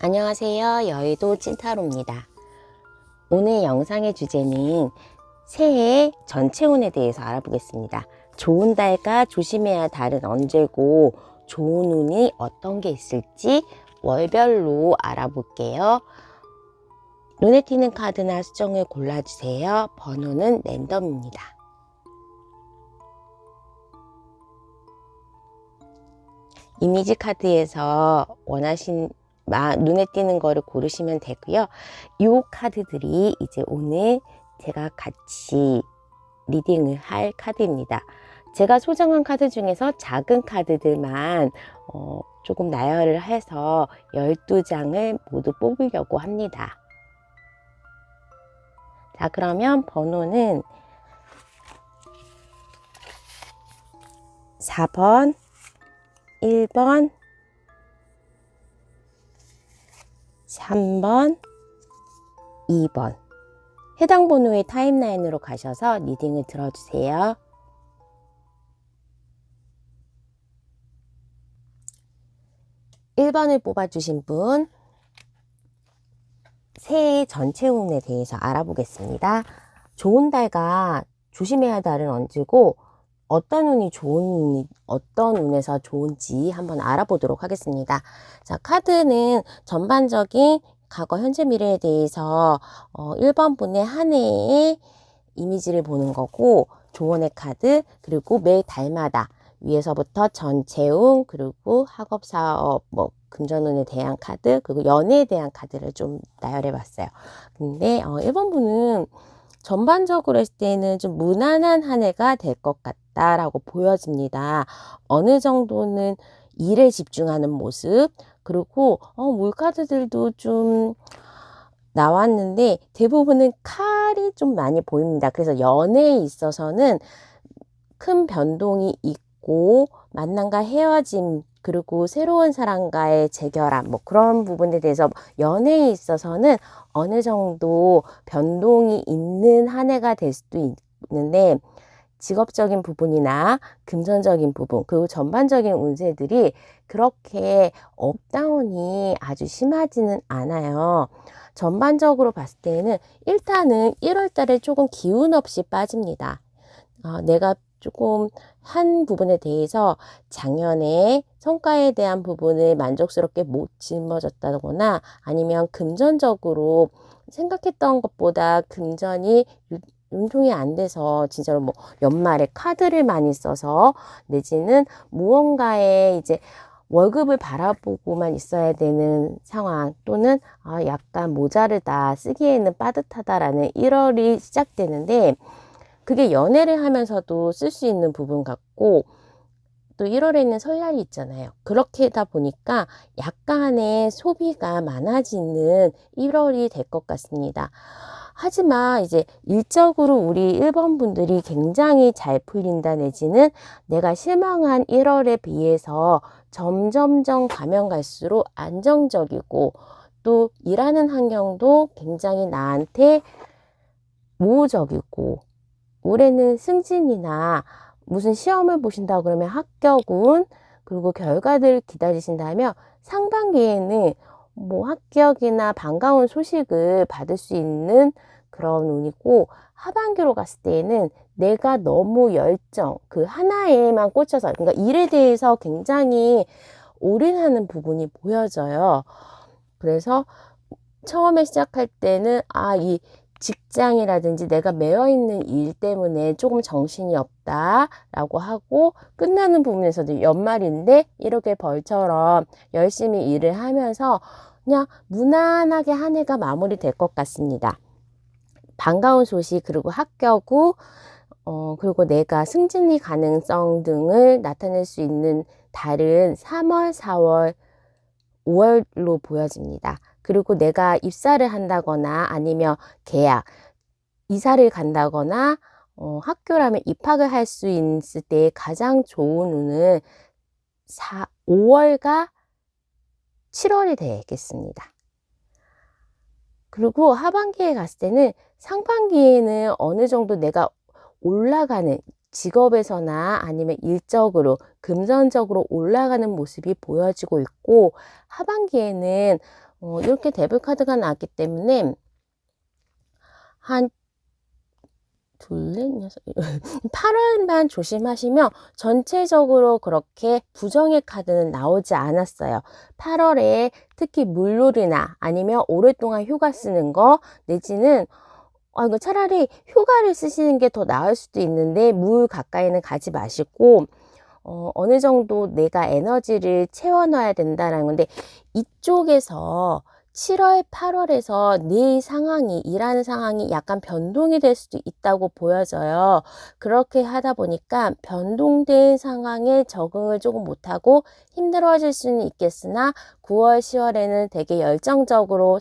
안녕하세요. 여의도 찐타로입니다. 오늘 영상의 주제는 새해 전체 운에 대해서 알아보겠습니다. 좋은 달과 조심해야 할 달은 언제고 좋은 운이 어떤 게 있을지 월별로 알아볼게요. 눈에 띄는 카드나 수정을 골라주세요. 번호는 랜덤입니다. 이미지 카드에서 원하신 눈에 띄는 거를 고르시면 되고요. 이 카드들이 이제 오늘 제가 같이 리딩을 할 카드입니다. 제가 소정한 카드 중에서 작은 카드들만 조금 나열을 해서 12장을 모두 뽑으려고 합니다. 자, 그러면 번호는 4번, 1번, 3번, 2번 해당 번호의 타임라인으로 가셔서 리딩을 들어주세요. (1번을) 뽑아주신 분 새해 전체 운에 대해서 알아보겠습니다. 좋은 달과 조심해야 할 달은 언제고 어떤 운이 어떤 운에서 좋은지 한번 알아보도록 하겠습니다. 자, 카드는 전반적인 과거, 현재, 미래에 대해서 1번 분의 한 해의 이미지를 보는 거고, 조언의 카드, 그리고 매 달마다 위에서부터 전체 운, 그리고 학업, 사업, 금전운에 대한 카드, 그리고 연애에 대한 카드를 좀 나열해 봤어요. 근데 1번 분은 전반적으로 했을 때는 좀 무난한 한 해가 될 것 같다라고 보여집니다. 어느 정도는 일에 집중하는 모습, 그리고 물카드들도 좀 나왔는데 대부분은 칼이 좀 많이 보입니다. 그래서 연애에 있어서는 큰 변동이 있고 만남과 헤어짐, 그리고 새로운 사람과의 재결합, 그런 부분에 대해서 연애에 있어서는 어느 정도 변동이 있는 한 해가 될 수도 있는데, 직업적인 부분이나 금전적인 부분, 그리고 전반적인 운세들이 그렇게 업다운이 아주 심하지는 않아요. 전반적으로 봤을 때는 일단은 1월 달에 조금 기운 없이 빠집니다. 내가 조금 한 부분에 대해서 작년에 성과에 대한 부분을 만족스럽게 못 짊어졌다거나, 아니면 금전적으로 생각했던 것보다 금전이 융통이 안 돼서 진짜로 연말에 카드를 많이 써서, 내지는 무언가에 이제 월급을 바라보고만 있어야 되는 상황, 또는 약간 모자르다, 쓰기에는 빠듯하다라는 1월이 시작되는데, 그게 연애를 하면서도 쓸 수 있는 부분 같고, 또 1월에 있는 설날이 있잖아요. 그렇게 하다 보니까 약간의 소비가 많아지는 1월이 될 것 같습니다. 하지만 이제 일적으로 우리 1번 분들이 굉장히 잘 풀린다, 내지는 내가 실망한 1월에 비해서 점점점 가면 갈수록 안정적이고, 또 일하는 환경도 굉장히 나한테 우호적이고, 올해는 승진이나 무슨 시험을 보신다 그러면 합격운, 그리고 결과들 기다리신다면 상반기에는 합격이나 반가운 소식을 받을 수 있는 그런 운이고, 하반기로 갔을 때에는 내가 너무 열정, 그 하나에만 꽂혀서, 그러니까 일에 대해서 굉장히 올인하는 부분이 보여져요. 그래서 처음에 시작할 때는 이 직장이라든지 내가 매여있는 일 때문에 조금 정신이 없다라고 하고, 끝나는 부분에서도 연말인데 이렇게 벌처럼 열심히 일을 하면서 그냥 무난하게 한 해가 마무리될 것 같습니다. 반가운 소식, 그리고 합격 후 그리고 내가 승진이 가능성 등을 나타낼 수 있는 달은 3월, 4월, 5월로 보여집니다. 그리고 내가 입사를 한다거나, 아니면 계약, 이사를 간다거나, 학교라면 입학을 할 수 있을 때 가장 좋은 운은 5월과 7월이 되겠습니다. 그리고 하반기에 갔을 때는, 상반기에는 어느 정도 내가 올라가는, 직업에서나 아니면 일적으로, 금전적으로 올라가는 모습이 보여지고 있고, 하반기에는 이렇게 데블 카드가 나왔기 때문에 한 둘, 넷, 여섯, 8월만 조심하시면 전체적으로 그렇게 부정의 카드는 나오지 않았어요. 8월에 특히 물놀이나 아니면 오랫동안 휴가 쓰는 거 내지는 이거 차라리 휴가를 쓰시는 게 더 나을 수도 있는데 물 가까이는 가지 마시고 어느 정도 내가 에너지를 채워 넣어야 된다라는 건데 이쪽에서 7월, 8월에서 내 상황이, 일하는 상황이 약간 변동이 될 수도 있다고 보여져요. 그렇게 하다 보니까 변동된 상황에 적응을 조금 못하고 힘들어질 수는 있겠으나 9월, 10월에는 되게 열정적으로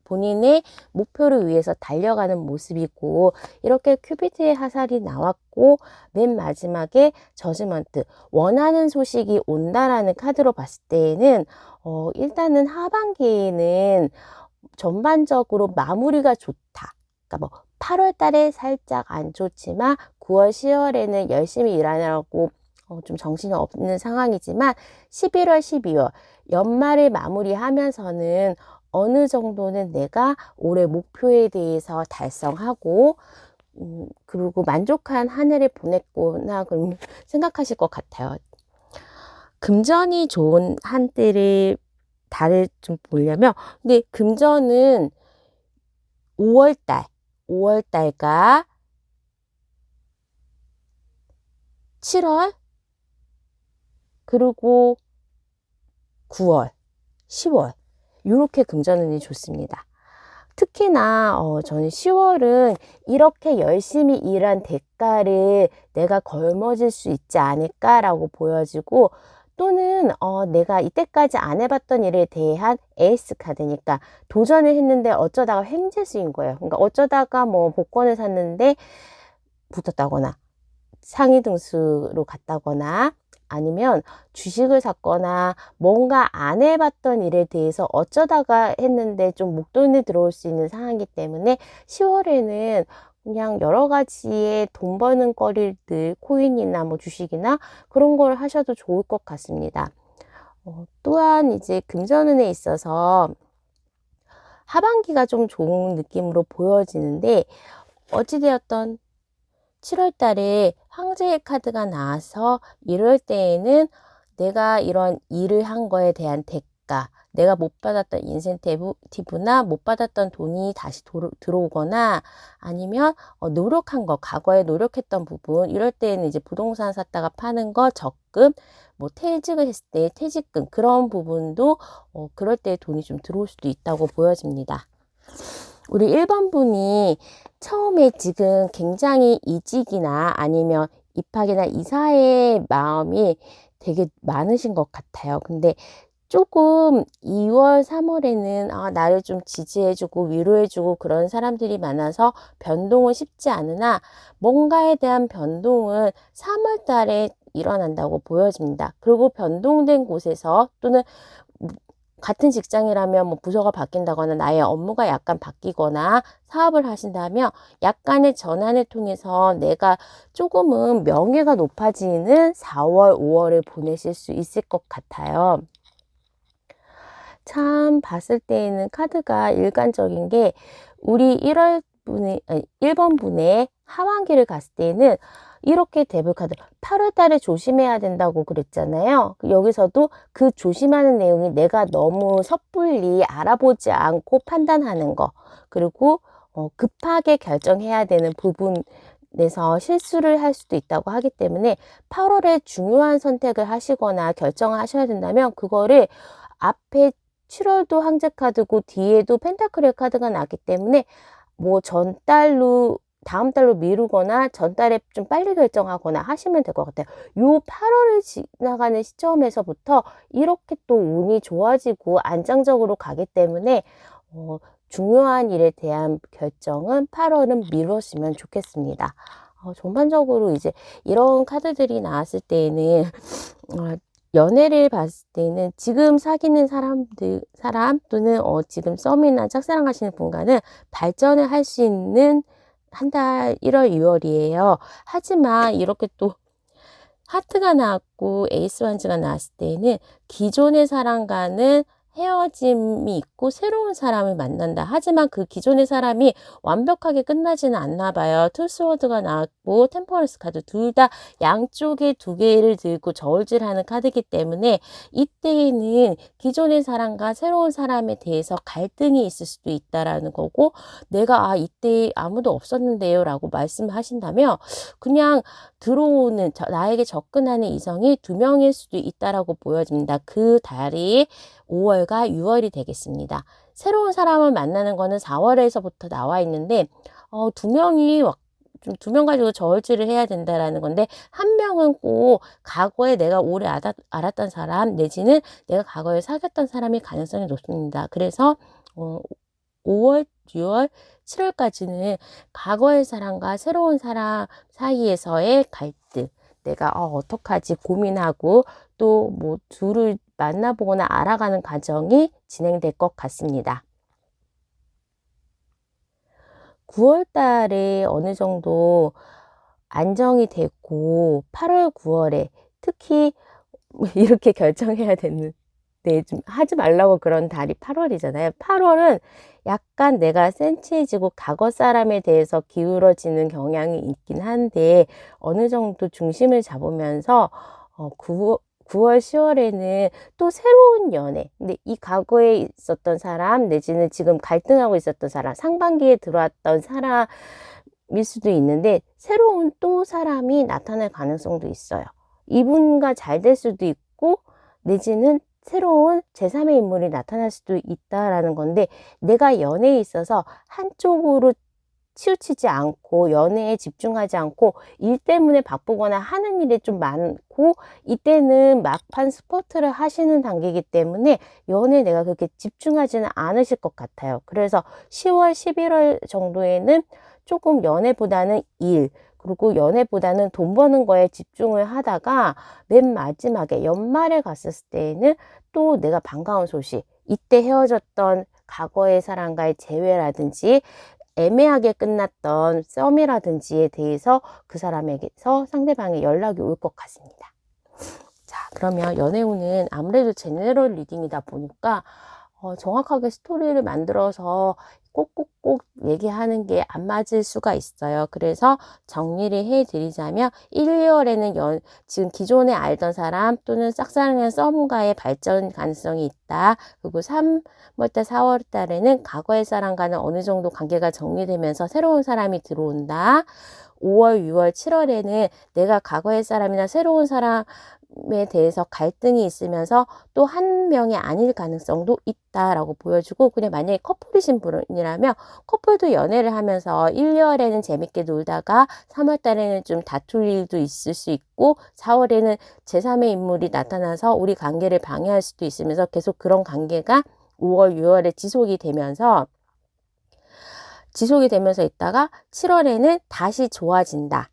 본인의 목표를 위해서 달려가는 모습이고 이렇게 큐피드의 화살이 나왔고 맨 마지막에 저지먼트, 원하는 소식이 온다라는 카드로 봤을 때에는 일단은 하반기에는 전반적으로 마무리가 좋다. 그러니까 뭐 8월 달에 살짝 안 좋지만 9월, 10월에는 열심히 일하느라고 좀 정신이 없는 상황이지만 11월, 12월 연말을 마무리하면서는 어느 정도는 내가 올해 목표에 대해서 달성하고 그리고 만족한 한 해를 보냈구나 그럼 생각하실 것 같아요. 금전이 좋은 한때를 달을 좀 보려면 근데 금전은 5월달과 7월 그리고 9월, 10월 이렇게 금전운이 좋습니다. 특히나 저는 10월은 이렇게 열심히 일한 대가를 내가 걸머질 수 있지 않을까라고 보여지고 또는 내가 이때까지 안 해봤던 일에 대한 에이스 카드니까 도전을 했는데 어쩌다가 횡재수인 거예요. 그러니까 어쩌다가 뭐 복권을 샀는데 붙었다거나 상위 등수로 갔다거나 아니면 주식을 샀거나 뭔가 안 해봤던 일에 대해서 어쩌다가 했는데 좀 목돈이 들어올 수 있는 상황이기 때문에 10월에는 그냥 여러 가지의 돈 버는 거리들, 코인이나 뭐 주식이나 그런 걸 하셔도 좋을 것 같습니다. 또한 이제 금전운에 있어서 하반기가 좀 좋은 느낌으로 보여지는데 어찌되었던 7월 달에 황제의 카드가 나와서 이럴 때에는 내가 이런 일을 한 거에 대한 대가, 내가 못 받았던 인센티브나 못 받았던 돈이 다시 들어오거나 아니면 노력한 거, 과거에 노력했던 부분 이럴 때는 이제 부동산 샀다가 파는 거 적금, 뭐 퇴직을 했을 때 퇴직금 그런 부분도 그럴 때 돈이 좀 들어올 수도 있다고 보여집니다. 우리 1번 분이 처음에 지금 굉장히 이직이나 아니면 입학이나 이사의 마음이 되게 많으신 것 같아요. 근데 조금 2월, 3월에는 나를 좀 지지해주고 위로해주고 그런 사람들이 많아서 변동은 쉽지 않으나 뭔가에 대한 변동은 3월 달에 일어난다고 보여집니다. 그리고 변동된 곳에서 또는 같은 직장이라면 뭐 부서가 바뀐다거나 나의 업무가 약간 바뀌거나 사업을 하신다면 약간의 전환을 통해서 내가 조금은 명예가 높아지는 4월, 5월을 보내실 수 있을 것 같아요. 참 봤을 때에는 카드가 일관적인 게 우리 1번 분의 하반기를 갔을 때는 이렇게 데블 카드 8월 달에 조심해야 된다고 그랬잖아요. 여기서도 그 조심하는 내용이 내가 너무 섣불리 알아보지 않고 판단하는 거 그리고 급하게 결정해야 되는 부분에서 실수를 할 수도 있다고 하기 때문에 8월에 중요한 선택을 하시거나 결정을 하셔야 된다면 그거를 앞에 7월도 황제 카드고 뒤에도 펜타클의 카드가 나기 때문에 뭐 전달로 다음 달로 미루거나 전달에 좀 빨리 결정하거나 하시면 될 것 같아요. 요 8월을 지나가는 시점에서부터 이렇게 또 운이 좋아지고 안정적으로 가기 때문에 중요한 일에 대한 결정은 8월은 미루었으면 좋겠습니다. 전반적으로 이제 이런 카드들이 나왔을 때에는 연애를 봤을 때는 지금 사귀는 사람 또는 지금 썸이나 짝사랑 하시는 분과는 발전을 할 수 있는 한 달 1월, 2월이에요. 하지만 이렇게 또 하트가 나왔고 에이스 완즈가 나왔을 때는 기존의 사람과는 헤어짐이 있고 새로운 사람을 만난다. 하지만 그 기존의 사람이 완벽하게 끝나지는 않나 봐요. 투스워드가 나왔고 템퍼런스 카드 둘 다 양쪽에 두 개를 들고 저울질하는 카드이기 때문에 이때에는 기존의 사람과 새로운 사람에 대해서 갈등이 있을 수도 있다라는 거고, 내가 이때 아무도 없었는데요 라고 말씀하신다면 그냥 들어오는 나에게 접근하는 이성이 2명일 수도 있다라고 보여집니다. 그 달이 5월과 6월이 되겠습니다. 새로운 사람을 만나는 거는 4월에서부터 나와 있는데 2명이 좀 2명 가지고 저울질을 해야 된다라는 건데, 한 명은 꼭 과거에 내가 오래 알았던 사람 내지는 내가 과거에 사귀었던 사람이 가능성이 높습니다. 그래서 5월, 6월, 7월까지는 과거의 사람과 새로운 사람 사이에서의 갈등, 내가 어떡하지 고민하고 또 뭐 둘을 만나보거나 알아가는 과정이 진행될 것 같습니다. 9월 달에 어느 정도 안정이 되고 8월, 9월에 특히 이렇게 결정해야 되는, 좀 하지 말라고 그런 달이 8월이잖아요. 8월은 약간 내가 센치해지고 과거 사람에 대해서 기울어지는 경향이 있긴 한데 어느 정도 중심을 잡으면서 9월, 10월에는 또 새로운 연애, 근데 이 과거에 있었던 사람 내지는 지금 갈등하고 있었던 사람, 상반기에 들어왔던 사람일 수도 있는데 새로운 또 사람이 나타날 가능성도 있어요. 이분과 잘 될 수도 있고 내지는 새로운 제3의 인물이 나타날 수도 있다라는 건데, 내가 연애에 있어서 한쪽으로 치우치지 않고 연애에 집중하지 않고 일 때문에 바쁘거나 하는 일이 좀 많고 이때는 막판 스포트를 하시는 단계이기 때문에 연애에 내가 그렇게 집중하지는 않으실 것 같아요. 그래서 10월, 11월 정도에는 조금 연애보다는 일, 그리고 연애보다는 돈 버는 거에 집중을 하다가 맨 마지막에 연말에 갔을 때에는 또 내가 반가운 소식, 이때 헤어졌던 과거의 사람과의 재회라든지 애매하게 끝났던 썸이라든지에 대해서 그 사람에게서 상대방의 연락이 올 것 같습니다. 자, 그러면 연애운은 아무래도 제너럴 리딩이다 보니까 정확하게 스토리를 만들어서 꼭꼭꼭 얘기하는 게 안 맞을 수가 있어요. 그래서 정리를 해드리자면 1, 2월에는 지금 기존에 알던 사람 또는 짝사랑의 썸과의 발전 가능성이 있다. 그리고 3월달, 4월달에는 과거의 사람과는 어느 정도 관계가 정리되면서 새로운 사람이 들어온다. 5월, 6월, 7월에는 내가 과거의 사람이나 새로운 사람에 대해서 갈등이 있으면서 또 한 명이 아닐 가능성도 있다라고 보여주고, 그냥 만약에 커플이신 분이라면 커플도 연애를 하면서 1, 2월에는 재밌게 놀다가 3월 달에는 좀 다툴 일도 있을 수 있고 4월에는 제3의 인물이 나타나서 우리 관계를 방해할 수도 있으면서 계속 그런 관계가 5월, 6월에 지속이 되면서 있다가 7월에는 다시 좋아진다.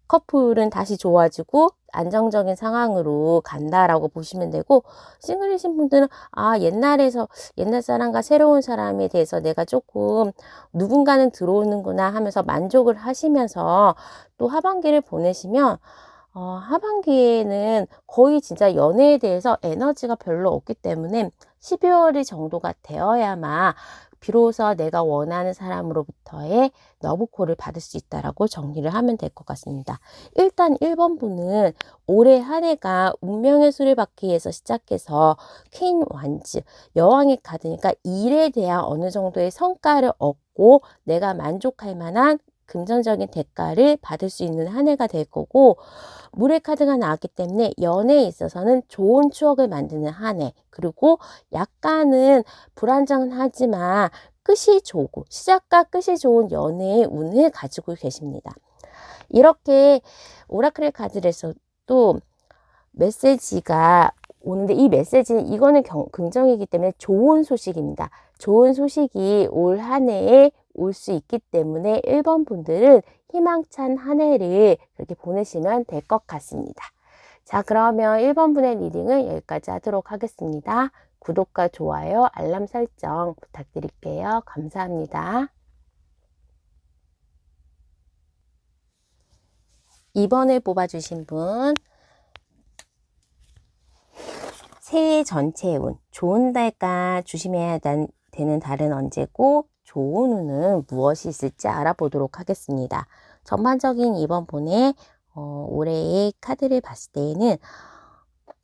커플은 다시 좋아지고 안정적인 상황으로 간다라고 보시면 되고, 싱글이신 분들은 옛날 사람과 새로운 사람에 대해서 내가 조금 누군가는 들어오는구나 하면서 만족을 하시면서 또 하반기를 보내시면 하반기에는 거의 진짜 연애에 대해서 에너지가 별로 없기 때문에 12월이 정도가 되어야만 비로소 내가 원하는 사람으로부터의 러브콜을 받을 수 있다라고 정리를 하면 될 것 같습니다. 일단 1번분은 올해 한 해가 운명의 수레바퀴에서 시작해서 퀸 완즈, 여왕의 카드니까 일에 대한 어느 정도의 성과를 얻고 내가 만족할 만한 금전적인 대가를 받을 수 있는 한 해가 될 거고, 물의 카드가 나왔기 때문에 연애에 있어서는 좋은 추억을 만드는 한 해, 그리고 약간은 불안정하지만 끝이 좋고 시작과 끝이 좋은 연애의 운을 가지고 계십니다. 이렇게 오라클의 카드에서도 메시지가 오는데, 이 메시지는 이거는 긍정이기 때문에 좋은 소식입니다. 좋은 소식이 올 한 해에 올 수 있기 때문에 1번 분들은 희망찬 한 해를 그렇게 보내시면 될 것 같습니다. 자, 그러면 1번 분의 리딩을 여기까지 하도록 하겠습니다. 구독과 좋아요, 알람 설정 부탁드릴게요. 감사합니다. 2번을 뽑아주신 분 새해 전체의 운, 좋은 달과 조심해야 되는 달은 언제고 좋은 운은 무엇이 있을지 알아보도록 하겠습니다. 전반적인 이번 본의 올해의 카드를 봤을 때에는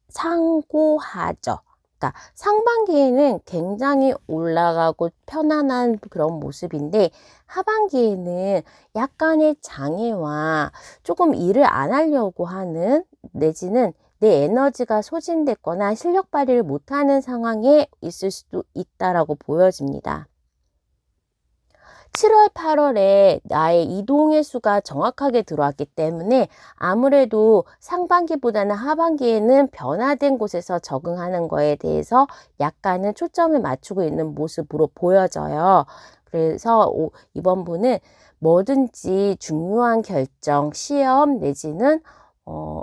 상고하죠. 그러니까 상반기에는 굉장히 올라가고 편안한 그런 모습인데 하반기에는 약간의 장애와 조금 일을 안 하려고 하는 내지는 내 에너지가 소진됐거나 실력 발휘를 못하는 상황에 있을 수도 있다라고 보여집니다. 7월, 8월에 나의 이동의 수가 정확하게 들어왔기 때문에 아무래도 상반기보다는 하반기에는 변화된 곳에서 적응하는 거에 대해서 약간은 초점을 맞추고 있는 모습으로 보여져요. 그래서 이번 분은 뭐든지 중요한 결정, 시험 내지는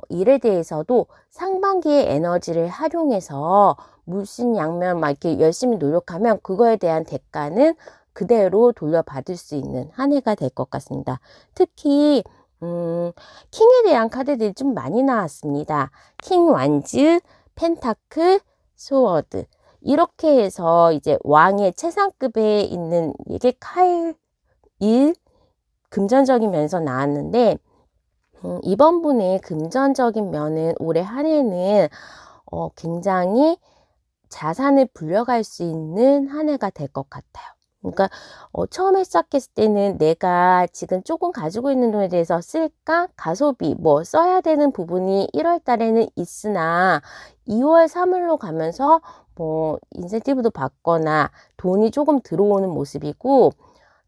일에 대해서도 상반기의 에너지를 활용해서 물심양면 막 이렇게 열심히 노력하면 그거에 대한 대가는 그대로 돌려받을 수 있는 한 해가 될 것 같습니다. 특히 킹에 대한 카드들이 좀 많이 나왔습니다. 킹 완즈, 펜타클, 소워드 이렇게 해서 이제 왕의 최상급에 있는 이게 칼 1 금전적인 면에서 나왔는데 이번 분의 금전적인 면은 올해 한 해는 굉장히 자산을 불려갈 수 있는 한 해가 될 것 같아요. 그러니까 처음에 시작했을 때는 내가 지금 조금 가지고 있는 돈에 대해서 쓸까? 가소비 뭐 써야 되는 부분이 1월 달에는 있으나 2월, 3월로 가면서 뭐 인센티브도 받거나 돈이 조금 들어오는 모습이고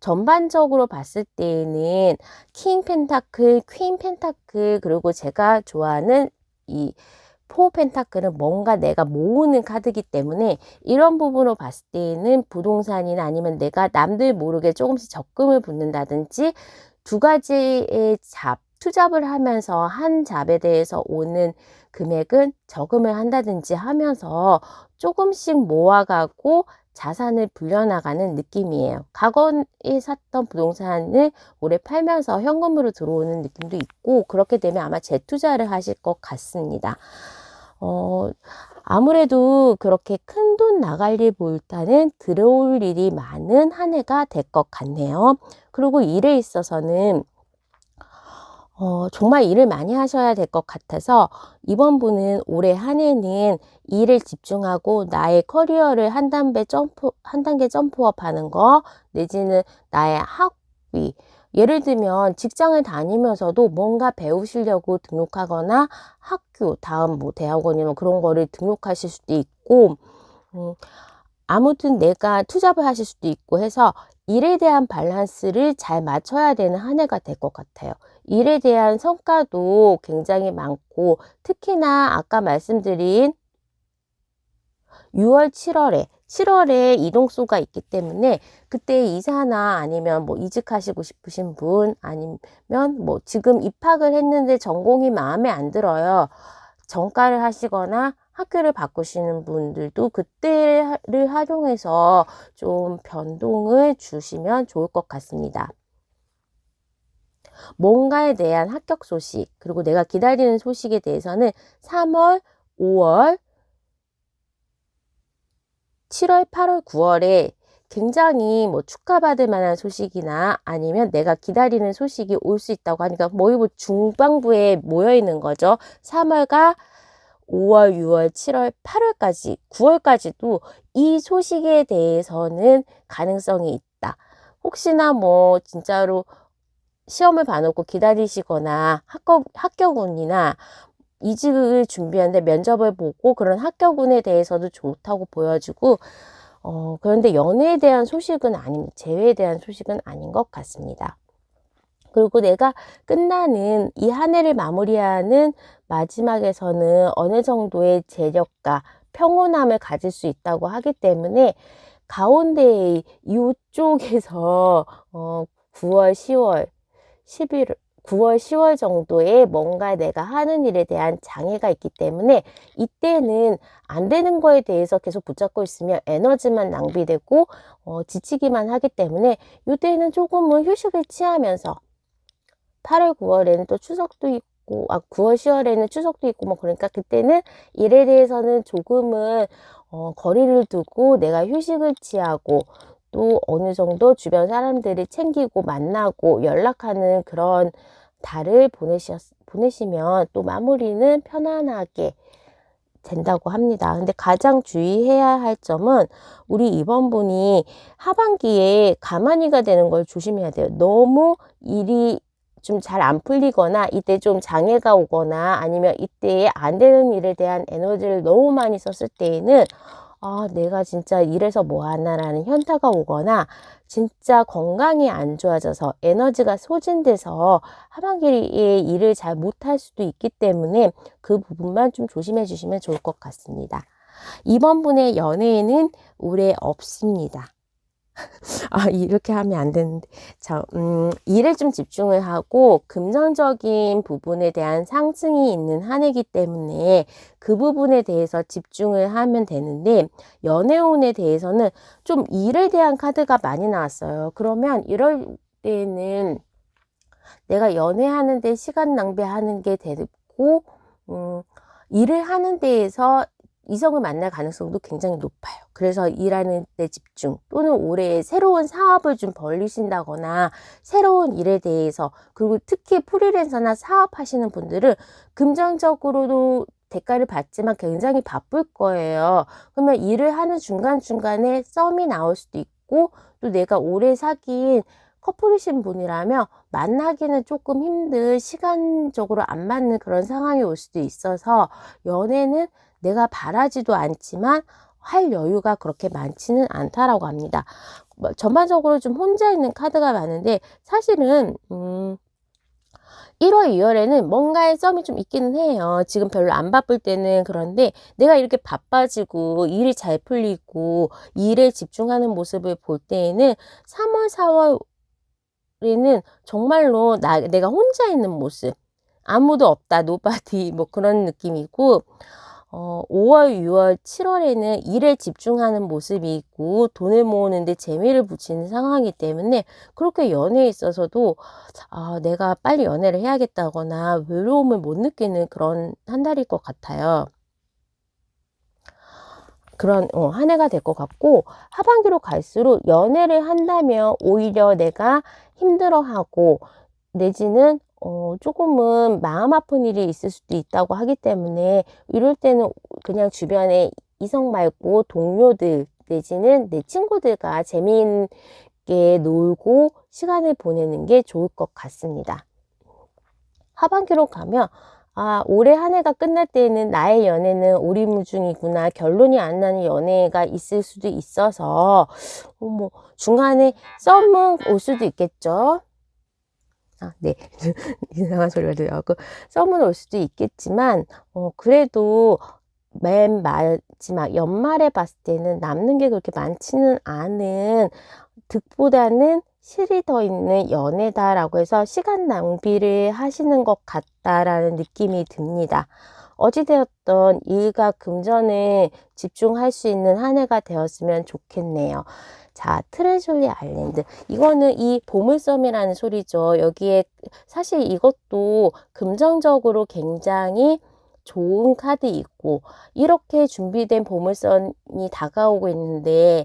전반적으로 봤을 때에는 킹 펜타클, 퀸 펜타클 그리고 제가 좋아하는 이 포 펜타클은 뭔가 내가 모으는 카드이기 때문에 이런 부분으로 봤을 때는 부동산이나 아니면 내가 남들 모르게 조금씩 적금을 붓는다든지 두 가지의 투잡을 하면서 한 잡에 대해서 오는 금액은 저금을 한다든지 하면서 조금씩 모아가고 자산을 불려나가는 느낌이에요. 과거에 샀던 부동산을 올해 팔면서 현금으로 들어오는 느낌도 있고 그렇게 되면 아마 재투자를 하실 것 같습니다. 아무래도 그렇게 큰 돈 나갈 일보다는 들어올 일이 많은 한 해가 될 것 같네요. 그리고 일에 있어서는 정말 일을 많이 하셔야 될 것 같아서 이번 분은 올해 한 해는 일을 집중하고 나의 커리어를 한 단계 점프업 하는 거 내지는 나의 학위 예를 들면 직장을 다니면서도 뭔가 배우시려고 등록하거나 학교 다음 뭐 대학원이나 그런 거를 등록하실 수도 있고 아무튼 내가 투잡을 하실 수도 있고 해서 일에 대한 밸런스를 잘 맞춰야 되는 한 해가 될 것 같아요. 일에 대한 성과도 굉장히 많고 특히나 아까 말씀드린 6월, 7월에 이동수가 있기 때문에 그때 이사나 아니면 뭐 이직하시고 싶으신 분 아니면 뭐 지금 입학을 했는데 전공이 마음에 안 들어요. 전과를 하시거나 학교를 바꾸시는 분들도 그때를 활용해서 좀 변동을 주시면 좋을 것 같습니다. 뭔가에 대한 합격 소식 그리고 내가 기다리는 소식에 대해서는 3월, 5월, 7월, 8월, 9월에 굉장히 뭐 축하받을 만한 소식이나 아니면 내가 기다리는 소식이 올 수 있다고 하니까 거의 뭐 중반부에 모여 있는 거죠. 3월과 5월, 6월, 7월, 8월까지, 9월까지도 이 소식에 대해서는 가능성이 있다. 혹시나 뭐 진짜로 시험을 봐놓고 기다리시거나 합격운이나 이직을 준비하는데 면접을 보고 그런 합격운에 대해서도 좋다고 보여지고 그런데 연애에 대한 소식은 재회에 대한 소식은 아닌 것 같습니다. 그리고 내가 끝나는 이 한 해를 마무리하는 마지막에서는 어느 정도의 재력과 평온함을 가질 수 있다고 하기 때문에 가운데 이쪽에서 9월, 10월, 11월 9월, 10월 정도에 뭔가 내가 하는 일에 대한 장애가 있기 때문에 이때는 안 되는 거에 대해서 계속 붙잡고 있으면 에너지만 낭비되고 지치기만 하기 때문에 이때는 조금은 휴식을 취하면서 8월, 9월에는 또 추석도 있고 있고, 9월, 10월에는 추석도 있고, 뭐, 그러니까 그때는 일에 대해서는 조금은, 거리를 두고 내가 휴식을 취하고, 또 어느 정도 주변 사람들이 챙기고 만나고 연락하는 그런 달을 보내시면 또 마무리는 편안하게 된다고 합니다. 근데 가장 주의해야 할 점은 우리 이번 분이 하반기에 가만히가 되는 걸 조심해야 돼요. 너무 일이 좀 잘 안 풀리거나 이때 좀 장애가 오거나 아니면 이때에 안 되는 일에 대한 에너지를 너무 많이 썼을 때에는 내가 진짜 이래서 뭐 하나라는 현타가 오거나 진짜 건강이 안 좋아져서 에너지가 소진돼서 하반기에 일을 잘 못할 수도 있기 때문에 그 부분만 좀 조심해 주시면 좋을 것 같습니다. 이번 분의 연애에는 올해 없습니다. 이렇게 하면 안 되는데. 자, 일에 좀 집중을 하고 금전적인 부분에 대한 상승이 있는 한 해이기 때문에 그 부분에 대해서 집중을 하면 되는데, 연애운에 대해서는 좀 일에 대한 카드가 많이 나왔어요. 그러면 이럴 때는 내가 연애하는데 시간 낭비하는 게 되고, 일을 하는 데에서 이성을 만날 가능성도 굉장히 높아요. 그래서 일하는 데 집중 또는 올해 새로운 사업을 좀 벌리신다거나 새로운 일에 대해서, 그리고 특히 프리랜서나 사업하시는 분들은 금전적으로도 대가를 받지만 굉장히 바쁠 거예요. 그러면 일을 하는 중간중간에 썸이 나올 수도 있고, 또 내가 오래 사귄 커플이신 분이라면 만나기는 조금 힘든, 시간적으로 안 맞는 그런 상황이 올 수도 있어서 연애는 내가 바라지도 않지만 할 여유가 그렇게 많지는 않다라고 합니다. 전반적으로 좀 혼자 있는 카드가 많은데, 사실은 1월, 2월에는 뭔가의 썸이 좀 있기는 해요. 지금 별로 안 바쁠 때는. 그런데 내가 이렇게 바빠지고 일이 잘 풀리고 일에 집중하는 모습을 볼 때에는 3월, 4월에는 정말로 내가 혼자 있는 모습, 아무도 없다, 노바디, 뭐 그런 느낌이고, 5월, 6월, 7월에는 일에 집중하는 모습이 있고 돈을 모으는데 재미를 붙이는 상황이기 때문에 그렇게 연애에 있어서도 내가 빨리 연애를 해야겠다거나 외로움을 못 느끼는 그런 한 달일 것 같아요. 그런 한 해가 될 것 같고, 하반기로 갈수록 연애를 한다면 오히려 내가 힘들어하고 내지는 조금은 마음 아픈 일이 있을 수도 있다고 하기 때문에, 이럴 때는 그냥 주변에 이성 말고 동료들 내지는 내 친구들과 재미있게 놀고 시간을 보내는 게 좋을 것 같습니다. 하반기로 가면 올해 한 해가 끝날 때에는 나의 연애는 오리무중이구나, 결론이 안 나는 연애가 있을 수도 있어서 뭐 중간에 썸은 올 수도 있겠죠. 네. 이상한 소리가 들려갖고 썸은 올 수도 있겠지만 그래도 맨 마지막 연말에 봤을 때는 남는 게 그렇게 많지는 않은, 득보다는 실이 더 있는 연애다라고 해서 시간 낭비를 하시는 것 같다라는 느낌이 듭니다. 어찌되었던 일과 금전에 집중할 수 있는 한 해가 되었으면 좋겠네요. 자, 트레저리 아일랜드. 이거는 이 보물섬이라는 소리죠. 여기에 사실 이것도 금전적으로 굉장히 좋은 카드 있고, 이렇게 준비된 보물섬이 다가오고 있는데,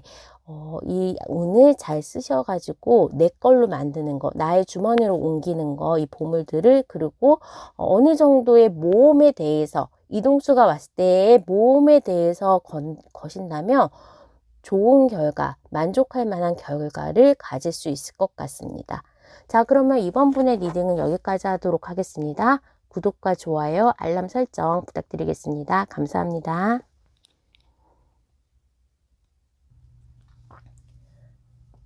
이 운을 잘 쓰셔가지고 내 걸로 만드는 거, 나의 주머니로 옮기는 거, 이 보물들을, 그리고 어느 정도의 모험에 대해서, 이동수가 왔을 때의 모험에 대해서 거신다면 좋은 결과, 만족할 만한 결과를 가질 수 있을 것 같습니다. 자, 그러면 이번 분의 리딩은 여기까지 하도록 하겠습니다. 구독과 좋아요, 알람 설정 부탁드리겠습니다. 감사합니다.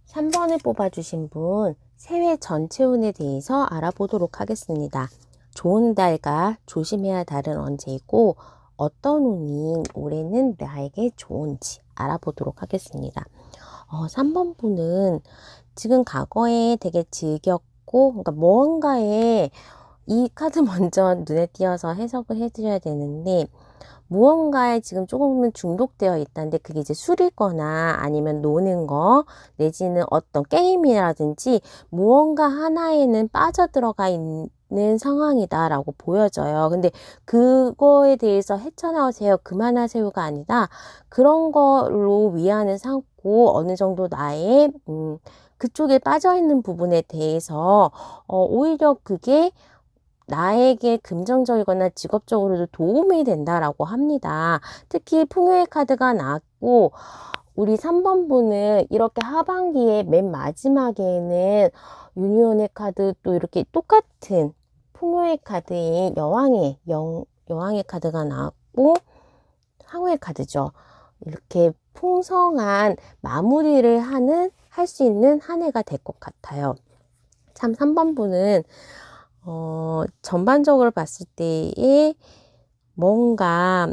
3번을 뽑아주신 분, 새해 전체 운에 대해서 알아보도록 하겠습니다. 좋은 달과 조심해야 달은 언제이고 어떤 운이 올해는 나에게 좋은지 알아보도록 하겠습니다. 3번 분은 지금 과거에 되게 즐겼고, 그러니까 무언가에, 이 카드 먼저 눈에 띄어서 해석을 해드려야 되는데, 무언가에 지금 조금은 중독되어 있다는데, 그게 이제 술이거나 아니면 노는 거 내지는 어떤 게임이라든지 무언가 하나에는 빠져들어가 있는 상황이다라고 보여져요. 근데 그거에 대해서 헤쳐나오세요, 그만하세요가 아니라 그런 걸로 위안을 삼고 어느 정도 나의 그쪽에 빠져있는 부분에 대해서 오히려 그게 나에게 금전적이거나 직업적으로도 도움이 된다라고 합니다. 특히 풍요의 카드가 나왔고 우리 3번 분은 이렇게 하반기에 맨 마지막에는 유니온의 카드 또 이렇게 똑같은 풍요의 카드인 여왕의 카드가 나왔고 황후의 카드죠. 이렇게 풍성한 마무리를 할 수 있는 한 해가 될 것 같아요. 참 3번 분은 전반적으로 봤을 때에 뭔가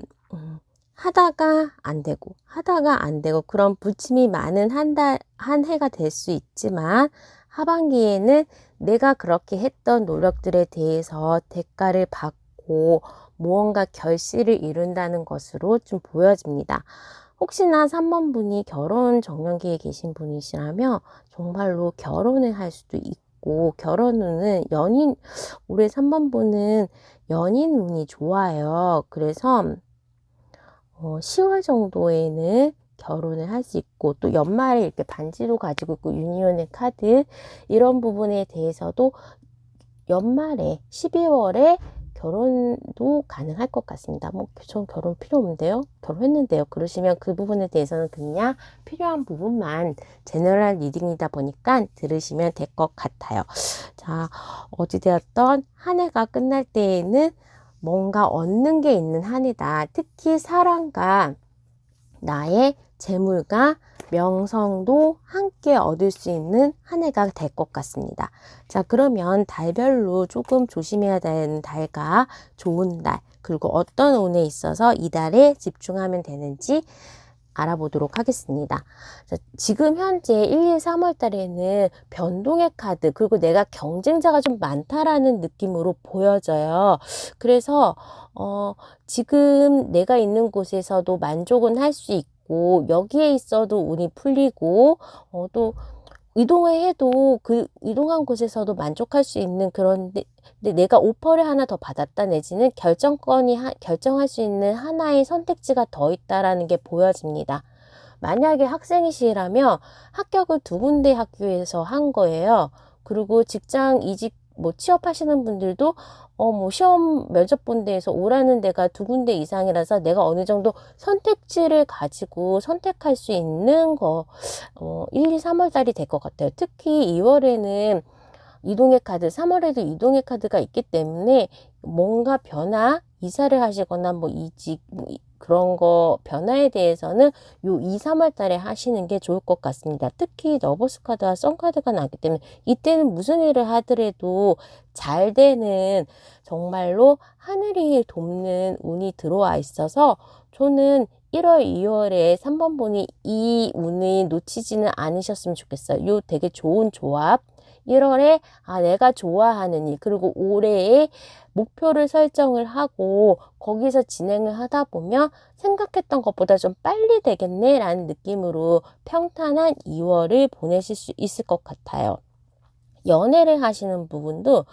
하다가 안 되고 그런 부침이 많은 한 해가 될 수 있지만 하반기에는 내가 그렇게 했던 노력들에 대해서 대가를 받고 무언가 결실을 이룬다는 것으로 좀 보여집니다. 혹시나 3번 분이 결혼 정년기에 계신 분이시라면 정말로 결혼을 할 수도 있고 결혼 운은 올해 3번 분은 연인 운이 좋아요. 그래서 10월 정도에는 결혼을 할 수 있고 또 연말에 이렇게 반지도 가지고 있고 유니온의 카드 이런 부분에 대해서도 연말에 12월에 결혼도 가능할 것 같습니다. 전 결혼 필요 없는데요? 결혼했는데요? 그러시면 그 부분에 대해서는 그냥 필요한 부분만 제너럴 리딩이다 보니까 들으시면 될 것 같아요. 자, 어찌되었던 한 해가 끝날 때에는 뭔가 얻는 게 있는 한 해다. 특히 사랑과 나의 재물과 명성도 함께 얻을 수 있는 한 해가 될 것 같습니다. 자, 그러면 달별로 조금 조심해야 되는 달과 좋은 달, 그리고 어떤 운에 있어서 이 달에 집중하면 되는지 알아보도록 하겠습니다. 자, 지금 현재 1, 2, 3월 달에는 변동의 카드, 그리고 내가 경쟁자가 좀 많다라는 느낌으로 보여져요. 그래서 지금 내가 있는 곳에서도 만족은 할 수 있고 여기에 있어도 운이 풀리고 또 이동을 해도 그 이동한 곳에서도 만족할 수 있는 그런데 내가 오퍼를 하나 더 받았다 내지는 결정할 수 있는 하나의 선택지가 더 있다라는 게 보여집니다. 만약에 학생이시라면 합격을 2군데 학교에서 한 거예요. 그리고 직장 이직 취업하시는 분들도 시험 면접 본 데에서 오라는 데가 2군데 이상이라서 내가 어느 정도 선택지를 가지고 선택할 수 있는 거 1, 2, 3월 달이 될 것 같아요. 특히 2월에는 이동의 카드, 3월에도 이동의 카드가 있기 때문에 뭔가 이사를 하시거나 이직, 그런 거 변화에 대해서는 요 2, 3월 달에 하시는 게 좋을 것 같습니다. 특히 러버스 카드와 선 카드가 나기 때문에 이때는 무슨 일을 하더라도 잘 되는 정말로 하늘이 돕는 운이 들어와 있어서 저는 1월, 2월에 3번 분이 이 운을 놓치지는 않으셨으면 좋겠어요. 요 되게 좋은 조합. 1월에 내가 좋아하는 일, 그리고 올해의 목표를 설정을 하고 거기서 진행을 하다 보면 생각했던 것보다 좀 빨리 되겠네 라는 느낌으로 평탄한 2월을 보내실 수 있을 것 같아요. 연애를 하시는 부분도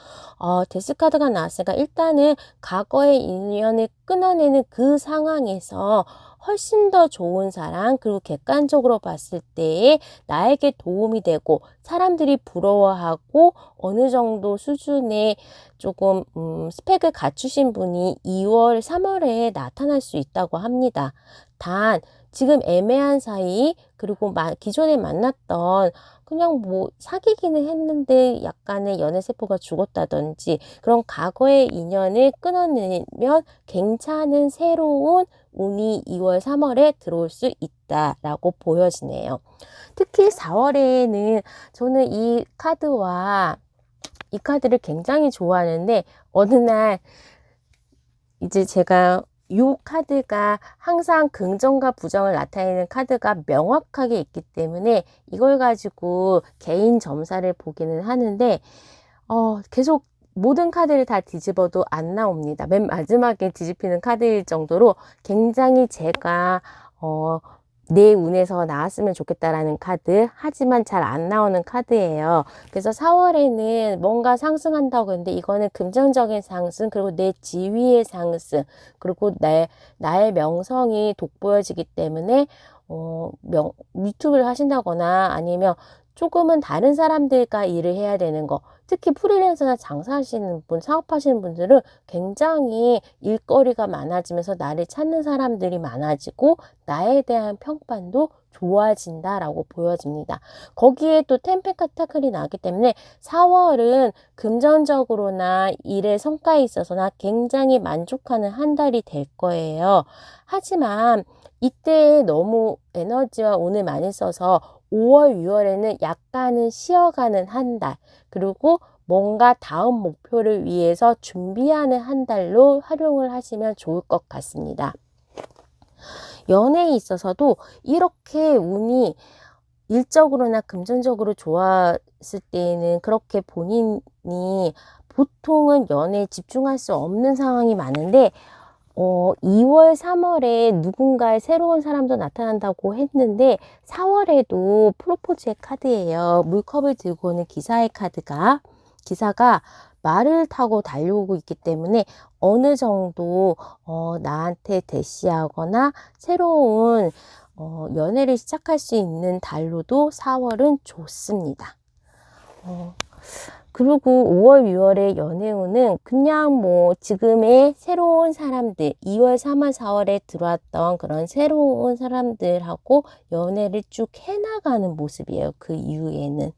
데스카드가 나왔으니까 일단은 과거의 인연을 끊어내는 그 상황에서 훨씬 더 좋은 사랑, 그리고 객관적으로 봤을 때 나에게 도움이 되고 사람들이 부러워하고 어느 정도 수준의 조금 스펙을 갖추신 분이 2월, 3월에 나타날 수 있다고 합니다. 단 지금 애매한 사이, 그리고 기존에 만났던 그냥 사귀기는 했는데 약간의 연애세포가 죽었다든지 그런 과거의 인연을 끊어내면 괜찮은 새로운 운이 2월, 3월에 들어올 수 있다라고 보여지네요. 특히 4월에는 저는 이 카드를 굉장히 좋아하는데 어느 날 이제 제가 이 카드가 항상 긍정과 부정을 나타내는 카드가 명확하게 있기 때문에 이걸 가지고 개인 점사를 보기는 하는데 계속 모든 카드를 다 뒤집어도 안 나옵니다. 맨 마지막에 뒤집히는 카드일 정도로 굉장히 제가 내 운에서 나왔으면 좋겠다라는 카드, 하지만 잘 안 나오는 카드예요. 그래서 4월에는 뭔가 상승한다고 했는데 이거는 금전적인 상승, 그리고 내 지위의 상승, 그리고 나의 명성이 돋보여지기 때문에 유튜브를 하신다거나 아니면 조금은 다른 사람들과 일을 해야 되는 거, 특히 프리랜서나 장사하시는 분, 사업하시는 분들은 굉장히 일거리가 많아지면서 나를 찾는 사람들이 많아지고 나에 대한 평판도 좋아진다라고 보여집니다. 거기에 또 템페카타클이 나왔기 때문에 4월은 금전적으로나 일의 성과에 있어서나 굉장히 만족하는 한 달이 될 거예요. 하지만 이때 너무 에너지와 운을 많이 써서 5월, 6월에는 약간은 쉬어가는 한 달, 그리고 뭔가 다음 목표를 위해서 준비하는 한 달로 활용을 하시면 좋을 것 같습니다. 연애에 있어서도 이렇게 운이 일적으로나 금전적으로 좋았을 때에는 그렇게 본인이 보통은 연애에 집중할 수 없는 상황이 많은데 2월, 3월에 누군가의 새로운 사람도 나타난다고 했는데 4월에도 프로포즈의 카드예요. 물컵을 들고 오는 기사가 말을 타고 달려오고 있기 때문에 어느 정도 나한테 대시하거나 새로운 연애를 시작할 수 있는 달로도 4월은 좋습니다. 그리고 5월, 6월의 연애운은 그냥 뭐 지금의 새로운 사람들, 2월, 3월, 4월에 들어왔던 그런 새로운 사람들하고 연애를 쭉 해나가는 모습이에요. 그 이후에는.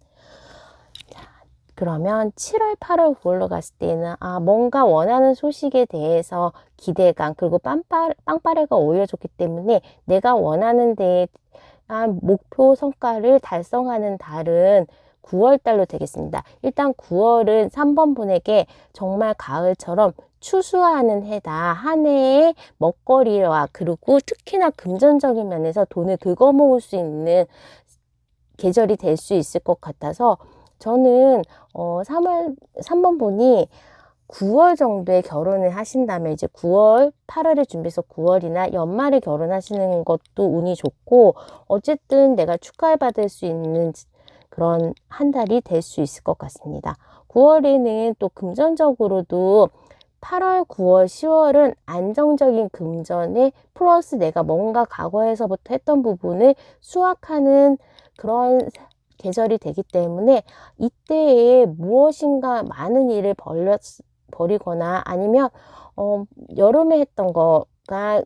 그러면 7월, 8월, 9월로 갔을 때는 뭔가 원하는 소식에 대해서 기대감, 그리고 빵빠레가 올려줬기 때문에 내가 원하는 데에 목표 성과를 달성하는 달은 9월 달로 되겠습니다. 일단 9월은 3번 분에게 정말 가을처럼 추수하는 해다. 한 해의 먹거리와 그리고 특히나 금전적인 면에서 돈을 긁어모을 수 있는 계절이 될 수 있을 것 같아서 저는 3번 분이 9월 정도에 결혼을 하신다면 이제 9월, 8월에 준비해서 9월이나 연말에 결혼하시는 것도 운이 좋고 어쨌든 내가 축하를 받을 수 있는 그런 한 달이 될 수 있을 것 같습니다. 9월에는 또 금전적으로도 8월, 9월, 10월은 안정적인 금전에 플러스 내가 뭔가 과거에서부터 했던 부분을 수확하는 그런 계절이 되기 때문에 이때에 무엇인가 많은 일을 벌이거나 아니면 여름에 했던 거가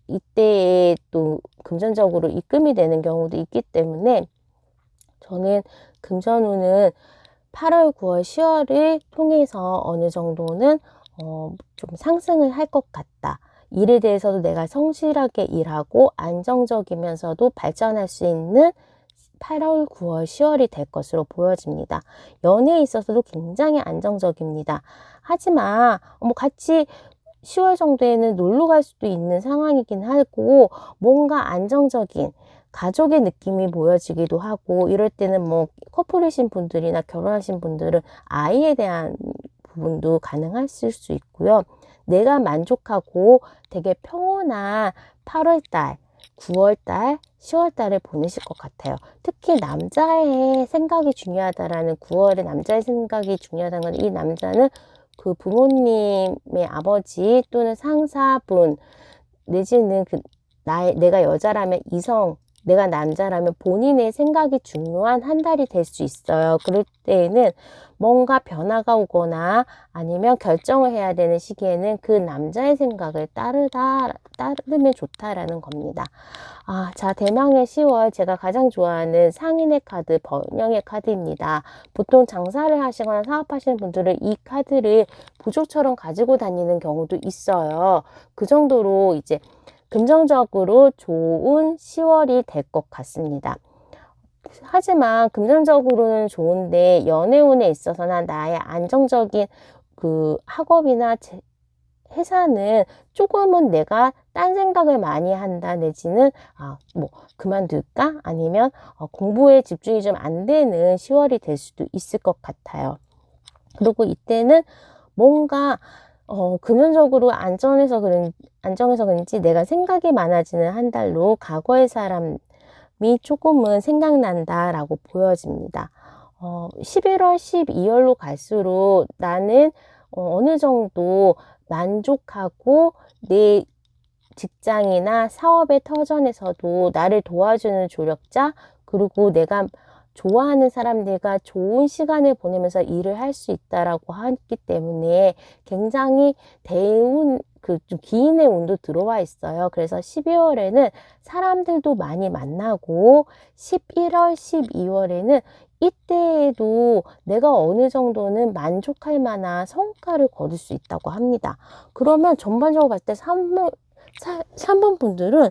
이때에 또 금전적으로 입금이 되는 경우도 있기 때문에 저는 금전운은 8월, 9월, 10월을 통해서 어느 정도는 좀 상승을 할 것 같다. 일에 대해서도 내가 성실하게 일하고 안정적이면서도 발전할 수 있는 8월, 9월, 10월이 될 것으로 보여집니다. 연애에 있어서도 굉장히 안정적입니다. 하지만 같이 10월 정도에는 놀러 갈 수도 있는 상황이긴 하고 뭔가 안정적인 가족의 느낌이 보여지기도 하고 이럴 때는 뭐 커플이신 분들이나 결혼하신 분들은 아이에 대한 부분도 가능하실 수 있고요. 내가 만족하고 되게 평온한 8월달, 9월달, 10월달을 보내실 것 같아요. 특히 남자의 생각이 중요하다라는 9월에 남자의 생각이 중요하다는 건 이 남자는 그 부모님의 아버지 또는 상사분 내지는 내가 여자라면 이성, 내가 남자라면 본인의 생각이 중요한 한 달이 될 수 있어요. 그럴 때에는 뭔가 변화가 오거나 아니면 결정을 해야 되는 시기에는 그 남자의 생각을 따르면 좋다라는 겁니다. 자, 대망의 10월 제가 가장 좋아하는 상인의 카드, 번영의 카드입니다. 보통 장사를 하시거나 사업하시는 분들은 이 카드를 부족처럼 가지고 다니는 경우도 있어요. 그 정도로 이제 금전적으로 좋은 10월이 될 것 같습니다. 하지만 금전적으로는 좋은데 연애운에 있어서나 나의 안정적인 그 학업이나 회사는 조금은 내가 딴 생각을 많이 한다 내지는 뭐 그만둘까 아니면 공부에 집중이 좀 안 되는 10월이 될 수도 있을 것 같아요. 그리고 이때는 뭔가 금전적으로 안정해서 그런지 내가 생각이 많아지는 한 달로 과거의 사람 조금은 생각난다라고 보여집니다. 11월, 12월로 갈수록 나는 어느 정도 만족하고 내 직장이나 사업의 터전에서도 나를 도와주는 조력자, 그리고 내가 좋아하는 사람들과 좋은 시간을 보내면서 일을 할 수 있다라고 하기 때문에 굉장히 대운, 좀 기인의 운도 들어와 있어요. 그래서 12월에는 사람들도 많이 만나고 11월, 12월에는 이때에도 내가 어느 정도는 만족할 만한 성과를 거둘 수 있다고 합니다. 그러면 전반적으로 봤을 때 3번 분들은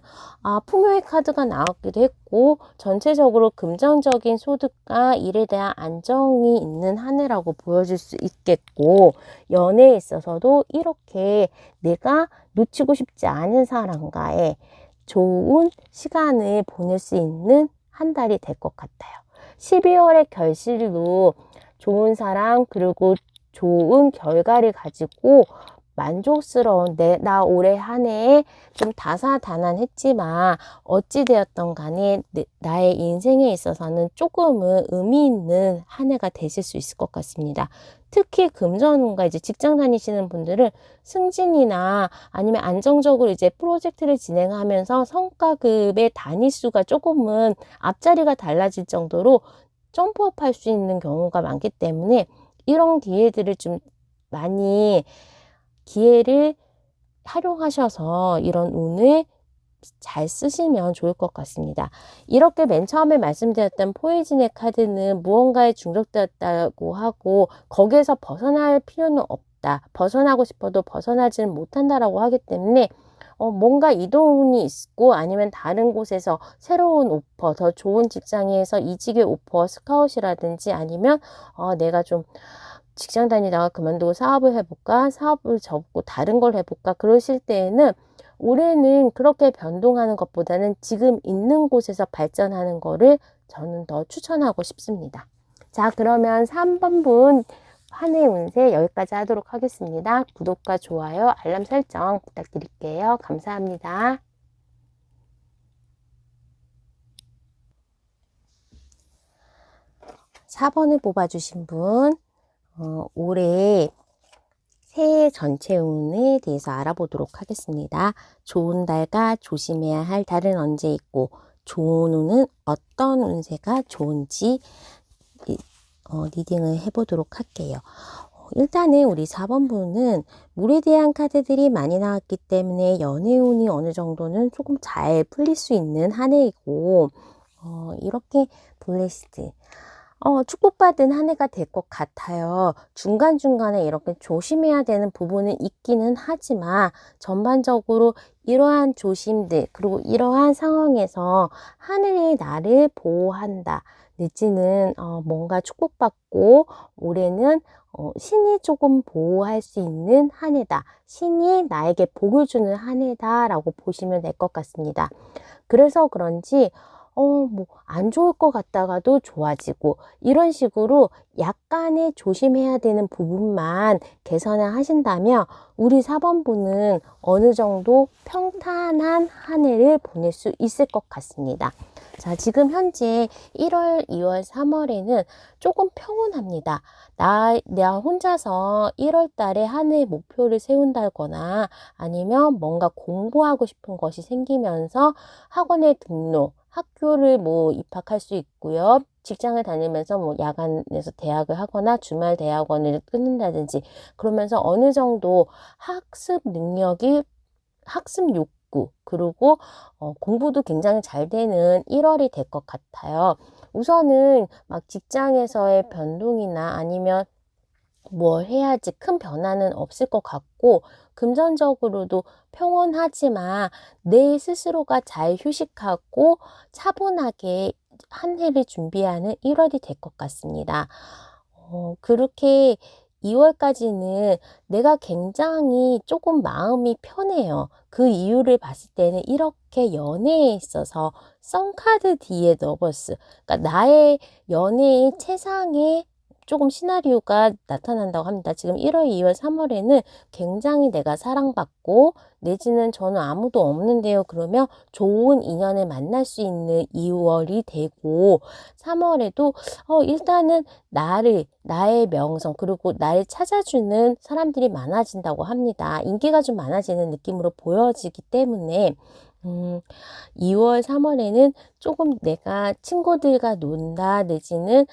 풍요의 카드가 나왔기도 했고 전체적으로 금전적인 소득과 일에 대한 안정이 있는 한 해라고 보여줄 수 있겠고, 연애에 있어서도 이렇게 내가 놓치고 싶지 않은 사람과의 좋은 시간을 보낼 수 있는 한 달이 될 것 같아요. 12월의 결실로 좋은 사람 그리고 좋은 결과를 가지고 만족스러운 나 올해 한 해에 좀 다사다난했지만 어찌되었던 간에 나의 인생에 있어서는 조금은 의미 있는 한 해가 되실 수 있을 것 같습니다. 특히 금전운과 이제 직장 다니시는 분들은 승진이나 아니면 안정적으로 이제 프로젝트를 진행하면서 성과급의 단위수가 조금은 앞자리가 달라질 정도로 점프업 할 수 있는 경우가 많기 때문에 이런 기회들을 좀 많이 기회를 활용하셔서 이런 운을 잘 쓰시면 좋을 것 같습니다. 이렇게 맨 처음에 말씀드렸던 포이즌의 카드는 무언가에 중독되었다고 하고 거기에서 벗어날 필요는 없다. 벗어나고 싶어도 벗어나지는 못한다라고 하기 때문에 뭔가 이동이 있고 아니면 다른 곳에서 새로운 오퍼, 더 좋은 직장에서 이직의 오퍼, 스카웃이라든지 아니면 내가 좀 직장 다니다가 그만두고 사업을 해볼까? 사업을 접고 다른 걸 해볼까? 그러실 때에는 올해는 그렇게 변동하는 것보다는 지금 있는 곳에서 발전하는 거를 저는 더 추천하고 싶습니다. 자, 그러면 3번 분 한 해 운세 여기까지 하도록 하겠습니다. 구독과 좋아요, 알람 설정 부탁드릴게요. 감사합니다. 4번을 뽑아주신 분, 올해 새해 전체 운에 대해서 알아보도록 하겠습니다. 좋은 달과 조심해야 할 달은 언제 있고 좋은 운은 어떤 운세가 좋은지 리딩을 해보도록 할게요. 일단은 우리 4번 분은 물에 대한 카드들이 많이 나왔기 때문에 연애운이 어느 정도는 조금 잘 풀릴 수 있는 한 해이고, 이렇게 블레스드 축복받은 한 해가 될 것 같아요. 중간중간에 이렇게 조심해야 되는 부분은 있기는 하지만 전반적으로 이러한 조심들 그리고 이러한 상황에서 하늘이 나를 보호한다. 내지는 뭔가 축복받고 올해는 신이 조금 보호할 수 있는 한 해다. 신이 나에게 복을 주는 한 해다라고 보시면 될 것 같습니다. 그래서 그런지 안 좋을 것 같다가도 좋아지고 이런 식으로 약간의 조심해야 되는 부분만 개선을 하신다면 우리 4번 분은 어느 정도 평탄한 한 해를 보낼 수 있을 것 같습니다. 자, 지금 현재 1월, 2월, 3월에는 조금 평온합니다. 나 혼자서 1월 달에 한 해의 목표를 세운다거나 아니면 뭔가 공부하고 싶은 것이 생기면서 학원에 등록, 학교를 입학할 수 있고요. 직장을 다니면서 야간에서 대학을 하거나 주말 대학원을 끊는다든지 그러면서 어느 정도 학습 능력이 학습 욕구 그리고 공부도 굉장히 잘 되는 1월이 될 것 같아요. 우선은 막 직장에서의 변동이나 아니면 뭘 해야지 큰 변화는 없을 것 같고 금전적으로도 평온하지만 내 스스로가 잘 휴식하고 차분하게 한 해를 준비하는 1월이 될 것 같습니다. 그렇게 2월까지는 내가 굉장히 조금 마음이 편해요. 그 이유를 봤을 때는 이렇게 연애에 있어서 썬카드 D의 러버스, 그러니까 나의 연애의 최상의 조금 시나리오가 나타난다고 합니다. 지금 1월, 2월, 3월에는 굉장히 내가 사랑받고 내지는 저는 아무도 없는데요. 그러면 좋은 인연을 만날 수 있는 2월이 되고 3월에도 일단은 나의 명성 그리고 나를 찾아주는 사람들이 많아진다고 합니다. 인기가 좀 많아지는 느낌으로 보여지기 때문에 2월, 3월에는 조금 내가 친구들과 논다 내지는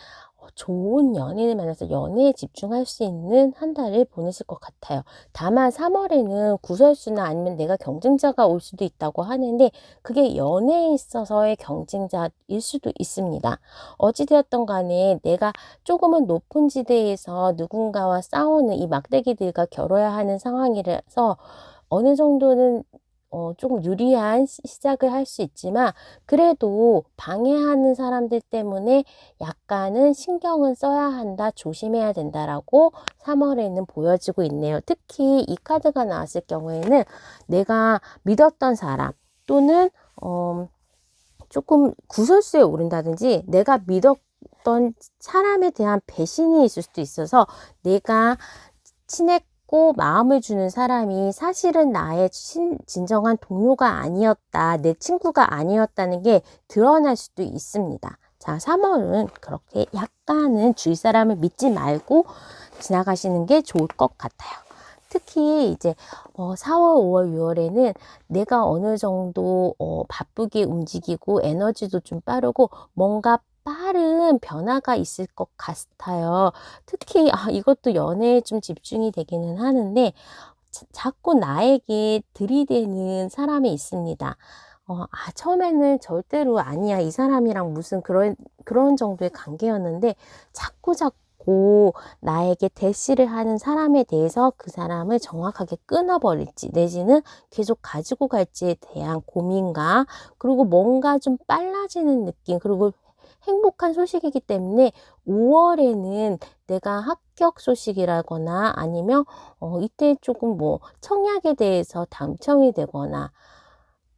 좋은 연인을 만나서 연애에 집중할 수 있는 한 달을 보내실 것 같아요. 다만 3월에는 구설수나 아니면 내가 경쟁자가 올 수도 있다고 하는데 그게 연애에 있어서의 경쟁자일 수도 있습니다. 어찌되었던 간에 내가 조금은 높은 지대에서 누군가와 싸우는 이 막대기들과 겨뤄야 하는 상황이라서 어느 정도는 조금 유리한 시작을 할 수 있지만 그래도 방해하는 사람들 때문에 약간은 신경은 써야 한다, 조심해야 된다라고 3월에는 보여지고 있네요. 특히 이 카드가 나왔을 경우에는 내가 믿었던 사람 또는 조금 구설수에 오른다든지 내가 믿었던 사람에 대한 배신이 있을 수도 있어서 내가 친했고 마음을 주는 사람이 사실은 나의 진정한 동료가 아니었다, 내 친구가 아니었다는 게 드러날 수도 있습니다. 자, 3월은 그렇게 약간은 주위 사람을 믿지 말고 지나가시는 게 좋을 것 같아요. 특히 이제 4월, 5월, 6월에는 내가 어느 정도 바쁘게 움직이고 에너지도 좀 빠르고 뭔가 빠른 변화가 있을 것 같아요. 특히 이것도 연애에 좀 집중이 되기는 하는데 자꾸 나에게 들이대는 사람이 있습니다. 처음에는 절대로 아니야. 이 사람이랑 무슨 그런 정도의 관계였는데 자꾸 나에게 대시를 하는 사람에 대해서 그 사람을 정확하게 끊어버릴지 내지는 계속 가지고 갈지에 대한 고민과 그리고 뭔가 좀 빨라지는 느낌 그리고 행복한 소식이기 때문에 5월에는 내가 합격 소식이라거나 아니면 이때 조금 청약에 대해서 당첨이 되거나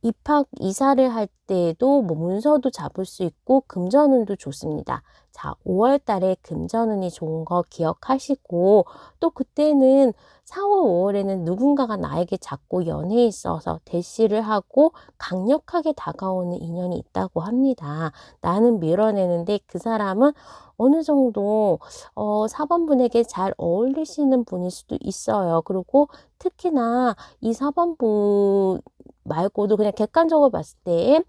입학 이사를 할 때에도 문서도 잡을 수 있고 금전운도 좋습니다. 자, 5월 달에 금전운이 좋은 거 기억하시고 또 그때는 4월, 5월에는 누군가가 나에게 자꾸 연애에 있어서 대시를 하고 강력하게 다가오는 인연이 있다고 합니다. 나는 밀어내는데 그 사람은 어느 정도 4번분에게 잘 어울리시는 분일 수도 있어요. 그리고 특히나 이 4번분 말고도 그냥 객관적으로 봤을 때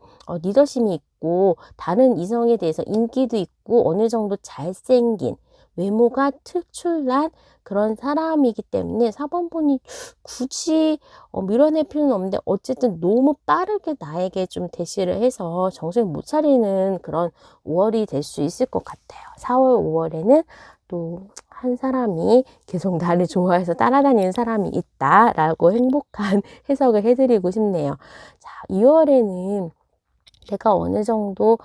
리더십이 있고 다른 이성에 대해서 인기도 있고 어느 정도 잘생긴 외모가 특출난 그런 사람이기 때문에 4번분이 굳이 밀어낼 필요는 없는데 어쨌든 너무 빠르게 나에게 좀 대시를 해서 정신을 못 차리는 그런 5월이 될 수 있을 것 같아요. 4월, 5월에는 또 한 사람이 계속 나를 좋아해서 따라다니는 사람이 있다라고 행복한 해석을 해드리고 싶네요. 자, 2월에는 내가 어느 정도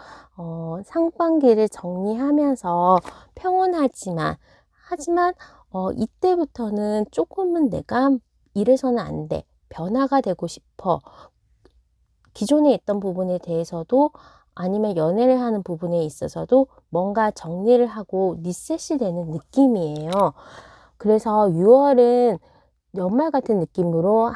상반기를 정리하면서 평온하지만 이때부터는 조금은 내가 이래서는 안 돼. 변화가 되고 싶어. 기존에 있던 부분에 대해서도 아니면 연애를 하는 부분에 있어서도 뭔가 정리를 하고 리셋이 되는 느낌이에요. 그래서 6월은 연말 같은 느낌으로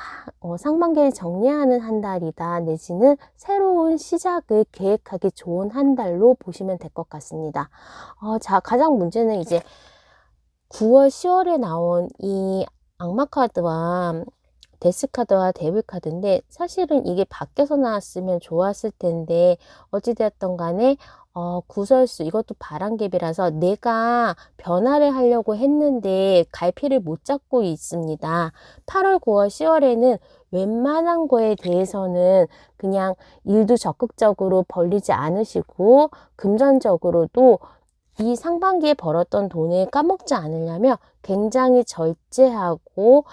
상반기를 정리하는 한 달이다 내지는 새로운 시작을 계획하기 좋은 한 달로 보시면 될 것 같습니다. 자, 가장 문제는 이제 9월, 10월에 나온 이 악마 카드와 데스 카드와 데빌 카드인데 사실은 이게 바뀌어서 나왔으면 좋았을 텐데 어찌되었던 간에 구설수 이것도 바람개비라서 내가 변화를 하려고 했는데 갈피를 못 잡고 있습니다. 8월, 9월, 10월에는 웬만한 거에 대해서는 그냥 일도 적극적으로 벌리지 않으시고 금전적으로도 이 상반기에 벌었던 돈을 까먹지 않으려면 굉장히 절제하고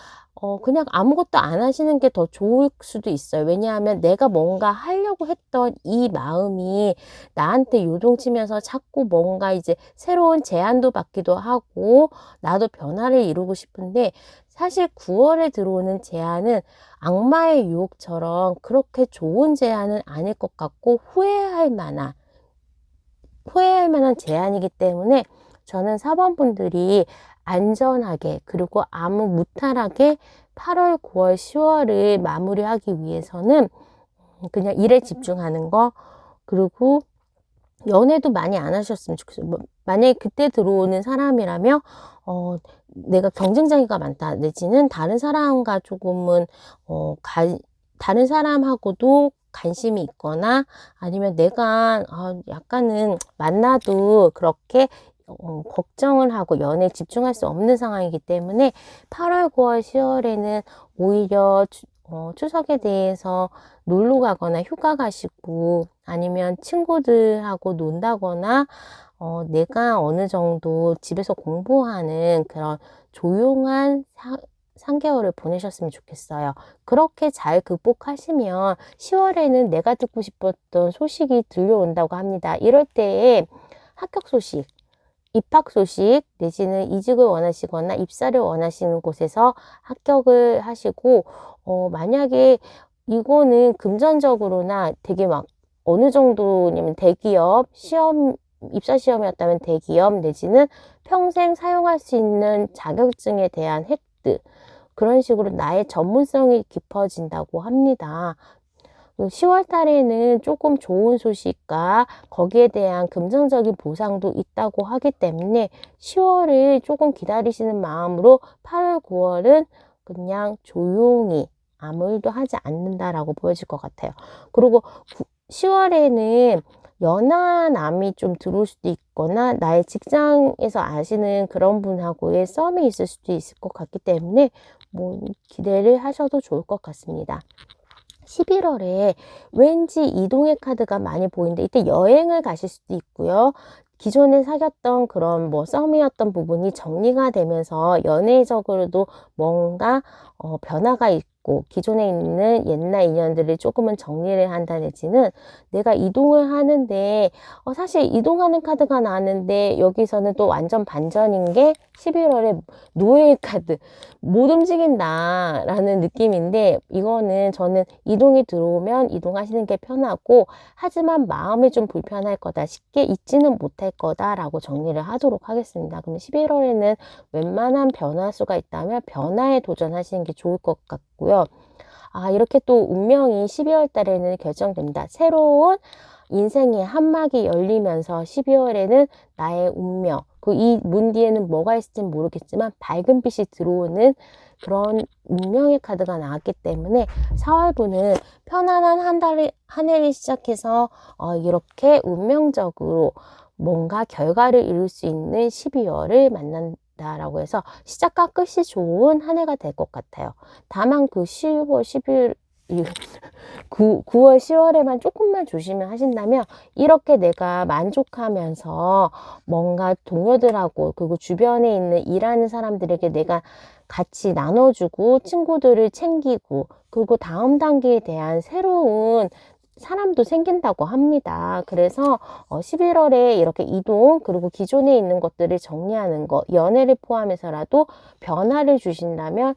그냥 아무것도 안 하시는 게 더 좋을 수도 있어요. 왜냐하면 내가 뭔가 하려고 했던 이 마음이 나한테 요동치면서 자꾸 뭔가 이제 새로운 제안도 받기도 하고 나도 변화를 이루고 싶은데 사실 9월에 들어오는 제안은 악마의 유혹처럼 그렇게 좋은 제안은 아닐 것 같고 후회할 만한 제안이기 때문에 저는 4번 분들이 안전하게 그리고 아무 무탈하게 8월, 9월, 10월을 마무리하기 위해서는 그냥 일에 집중하는 거, 그리고 연애도 많이 안 하셨으면 좋겠어요. 만약에 그때 들어오는 사람이라면 내가 경쟁자가 많다 내지는 다른 사람과 조금은 다른 사람하고도 관심이 있거나 아니면 내가 약간은 만나도 그렇게 걱정을 하고 연애에 집중할 수 없는 상황이기 때문에 8월, 9월, 10월에는 오히려 추석에 대해서 놀러 가거나 휴가 가시고 아니면 친구들하고 논다거나 내가 어느 정도 집에서 공부하는 그런 조용한 3개월을 보내셨으면 좋겠어요. 그렇게 잘 극복하시면 10월에는 내가 듣고 싶었던 소식이 들려온다고 합니다. 이럴 때에 합격 소식, 입학 소식 내지는 이직을 원하시거나 입사를 원하시는 곳에서 합격을 하시고 만약에 이거는 금전적으로나 되게 막 어느 정도냐면 대기업 입사 시험이었다면 대기업 내지는 평생 사용할 수 있는 자격증에 대한 획득, 그런 식으로 나의 전문성이 깊어진다고 합니다. 10월 달에는 조금 좋은 소식과 거기에 대한 긍정적인 보상도 있다고 하기 때문에 10월을 조금 기다리시는 마음으로 8월, 9월은 그냥 조용히 아무 일도 하지 않는다라고 보여질 것 같아요. 그리고 10월에는 연하남이 좀 들어올 수도 있거나 나의 직장에서 아시는 그런 분하고의 썸이 있을 수도 있을 것 같기 때문에 기대를 하셔도 좋을 것 같습니다. 11월에 왠지 이동의 카드가 많이 보이는데 이때 여행을 가실 수도 있고요. 기존에 사귀었던 그런 썸이었던 부분이 정리가 되면서 연애적으로도 뭔가 변화가 있고 기존에 있는 옛날 인연들을 조금은 정리를 한다 내지는 내가 이동을 하는데 사실 이동하는 카드가 나왔는데 여기서는 또 완전 반전인 게 11월에 노예 카드, 못 움직인다 라는 느낌인데 이거는 저는 이동이 들어오면 이동하시는 게 편하고 하지만 마음이 좀 불편할 거다, 쉽게 잊지는 못할 거다 라고 정리를 하도록 하겠습니다. 그럼 11월에는 웬만한 변화수가 있다면 변화에 도전하시는 게 좋을 것 같고요. 이렇게 또 운명이 12월 달에는 결정됩니다. 새로운 인생의 한막이 열리면서 12월에는 나의 운명, 이 문 뒤에는 뭐가 있을지 모르겠지만 밝은 빛이 들어오는 그런 운명의 카드가 나왔기 때문에 4월분은 편안한 한 해를 시작해서 이렇게 운명적으로 뭔가 결과를 이룰 수 있는 12월을 만난다라고 해서 시작과 끝이 좋은 한 해가 될 것 같아요. 다만 그 10월, 11월 9월, 10월에만 조금만 조심을 하신다면 이렇게 내가 만족하면서 뭔가 동료들하고 그리고 주변에 있는 일하는 사람들에게 내가 같이 나눠주고 친구들을 챙기고 그리고 다음 단계에 대한 새로운 사람도 생긴다고 합니다. 그래서 11월에 이렇게 이동 그리고 기존에 있는 것들을 정리하는 거, 연애를 포함해서라도 변화를 주신다면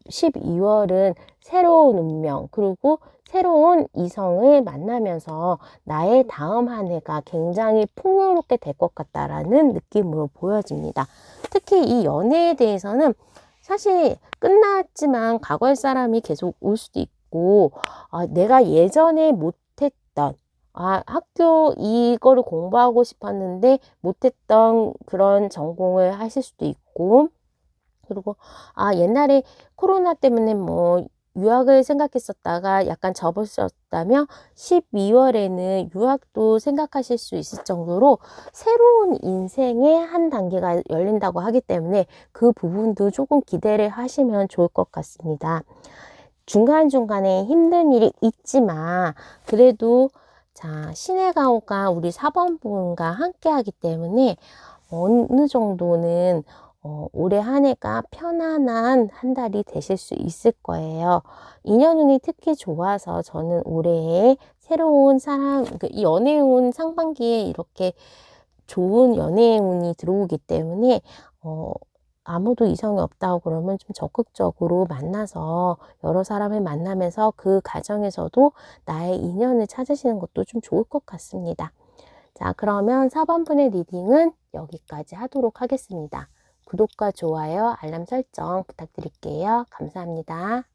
12월은 새로운 운명 그리고 새로운 이성을 만나면서 나의 다음 한 해가 굉장히 풍요롭게 될 것 같다라는 느낌으로 보여집니다. 특히 이 연애에 대해서는 사실 끝났지만 과거의 사람이 계속 올 수도 있고 내가 예전에 못했던 학교 이거를 공부하고 싶었는데 못했던 그런 전공을 하실 수도 있고 그리고 옛날에 코로나 때문에 유학을 생각했었다가 약간 접으셨다면 12월에는 유학도 생각하실 수 있을 정도로 새로운 인생의 한 단계가 열린다고 하기 때문에 그 부분도 조금 기대를 하시면 좋을 것 같습니다. 중간중간에 힘든 일이 있지만 그래도 신의 가호가 우리 4번 분과 함께 하기 때문에 어느 정도는 올해 한 해가 편안한 한 달이 되실 수 있을 거예요. 인연운이 특히 좋아서 저는 올해에 새로운 사람, 이 연애운 상반기에 이렇게 좋은 연애운이 들어오기 때문에 아무도 이성이 없다고 그러면 좀 적극적으로 만나서 여러 사람을 만나면서 그 과정에서도 나의 인연을 찾으시는 것도 좀 좋을 것 같습니다. 자, 그러면 4번 분의 리딩은 여기까지 하도록 하겠습니다. 구독과 좋아요, 알람 설정 부탁드릴게요. 감사합니다.